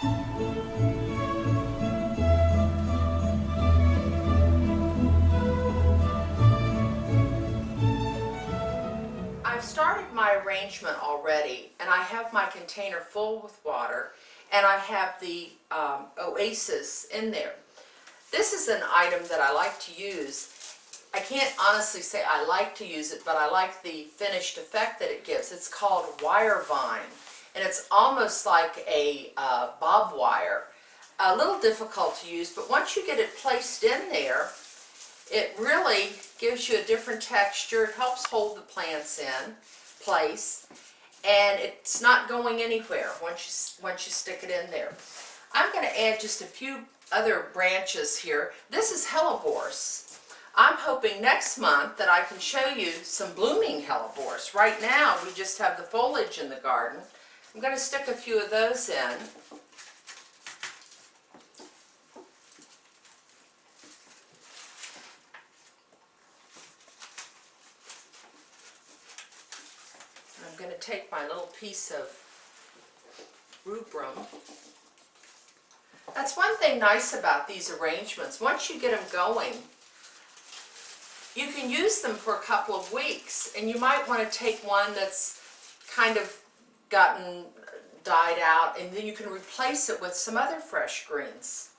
I've started my arrangement already, and I have my container full with water, and I have the oasis in there. This is an item that I like to use. I can't honestly say I like to use it, but I like the finished effect that it gives. It's called wire vine, and it's almost like a bob wire. A little difficult to use, but once you get it placed in there, it really gives you a different texture. It helps hold the plants in place, and it's not going anywhere once you stick it in there. I'm going to add just a few other branches here. This is hellebores. I'm hoping next month that I can show you some blooming hellebores. Right now we just have the foliage in the garden. I'm going to stick a few of those in. I'm going to take my little piece of rubrum. That's one thing nice about these arrangements. Once you get them going, you can use them for a couple of weeks, and you might want to take one that's kind of gotten died out, and then you can replace it with some other fresh greens.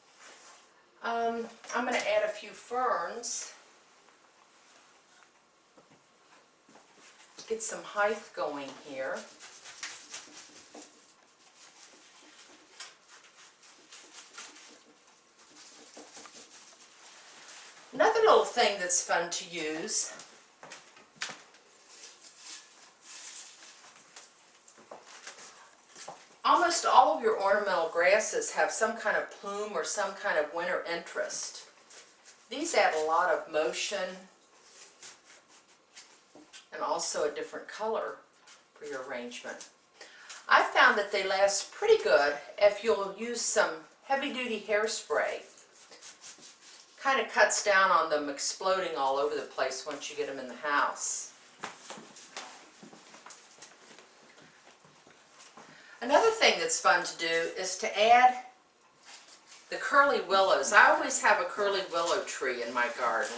I'm going to add a few ferns. Get some height going here. Another little thing that's fun to use almost all of your ornamental grasses have some kind of plume or some kind of winter interest. These add a lot of motion and also a different color for your arrangement. I found that they last pretty good if you'll use some heavy-duty hairspray. Kind of cuts down on them exploding all over the place once you get them in the house. Another thing that's fun to do is to add the curly willows. I always have a curly willow tree in my garden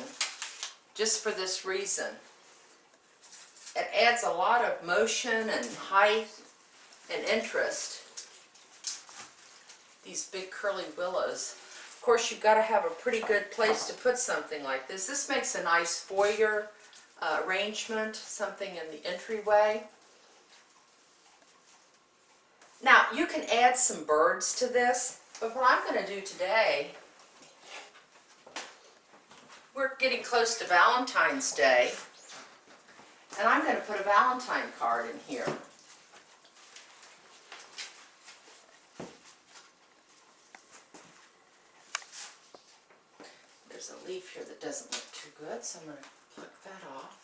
just for this reason. It adds a lot of motion and height and interest. These big curly willows. Of course, you've got to have a pretty good place to put something like this. This makes a nice foyer arrangement, something in the entryway. Now, you can add some birds to this, but what I'm going to do today, we're getting close to Valentine's Day, and I'm going to put a Valentine card in here. There's a leaf here that doesn't look too good, so I'm going to pluck that off.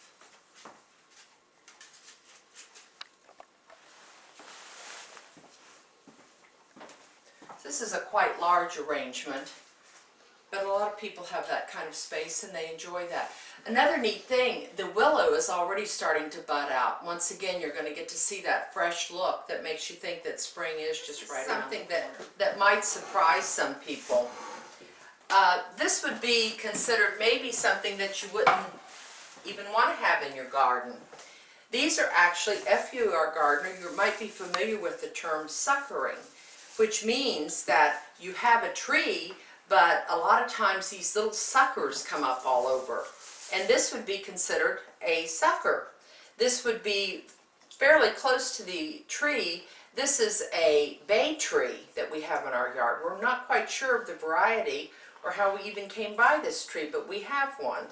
This is a quite large arrangement, but a lot of people have that kind of space and they enjoy that. Another neat thing, the willow is already starting to bud out. Once again, you're going to get to see that fresh look that makes you think that spring is just right around. Something that might surprise some people. This would be considered maybe something that you wouldn't even want to have in your garden. These are actually, if you are a gardener, you might be familiar with the term suckering, which means that you have a tree, but a lot of times these little suckers come up all over. And this would be considered a sucker. This would be fairly close to the tree. This is a bay tree that we have in our yard. We're not quite sure of the variety or how we even came by this tree, but we have one.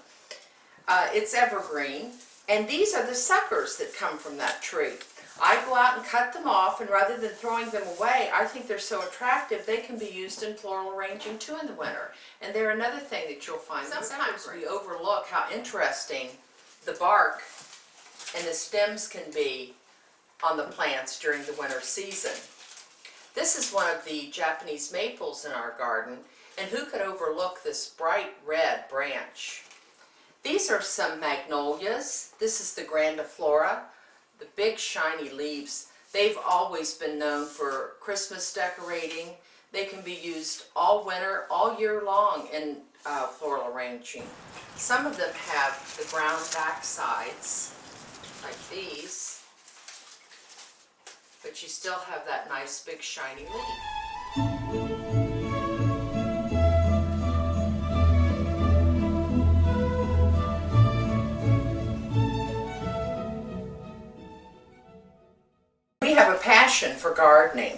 It's evergreen, and these are the suckers that come from that tree. I go out and cut them off, and rather than throwing them away, I think they're so attractive they can be used in floral arranging too in the winter. And they're another thing that you'll find. Sometimes we overlook how interesting the bark and the stems can be on the plants during the winter season. This is one of the Japanese maples in our garden, and who could overlook this bright red branch? These are some magnolias. This is the grandiflora, the big shiny leaves. They've always been known for Christmas decorating. They can be used all winter, all year long in floral arranging. Some of them have the brown back sides, like these, but you still have that nice big shiny leaf. We have a passion for gardening.